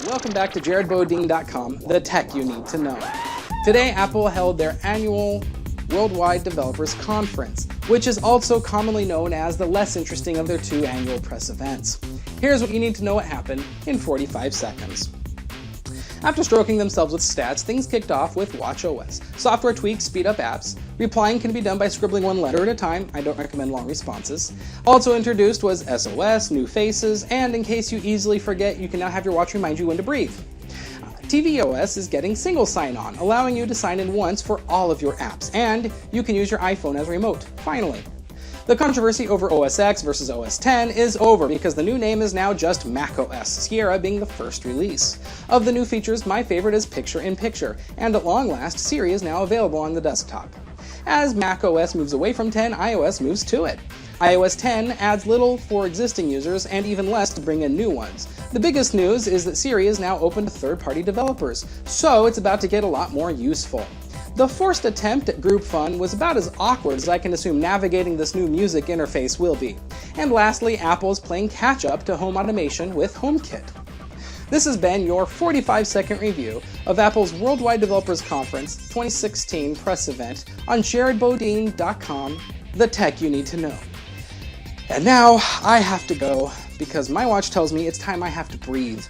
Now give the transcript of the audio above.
Welcome back to jaredbodine.com, the tech you need to know. Today, Apple held their annual Worldwide Developers Conference, which is also commonly known as the less interesting of their two annual press events. Here's what you need to know what happened in 45 seconds. After stroking themselves with stats, things kicked off with watchOS. Software tweaks speed up apps. Replying can be done by scribbling one letter at a time. I don't recommend long responses. Also introduced was SOS, new faces, and in case you easily forget, you can now have your watch remind you when to breathe. tvOS is getting single sign-on, allowing you to sign in once for all of your apps, and you can use your iPhone as a remote, finally. The controversy over OS X versus OS X is over because the new name is now just macOS, Sierra being the first release. Of the new features, my favorite is Picture-in-Picture, and at long last, Siri is now available on the desktop. As macOS moves away from 10, iOS moves to it. iOS 10 adds little for existing users and even less to bring in new ones. The biggest news is that Siri is now open to third-party developers, so it's about to get a lot more useful. The forced attempt at group fun was about as awkward as I can assume navigating this new music interface will be. And lastly, Apple is playing catch-up to home automation with HomeKit. This has been your 45-second review of Apple's Worldwide Developers Conference 2016 press event on jaredbodine.com, the tech you need to know. And now I have to go because my watch tells me it's time I have to breathe.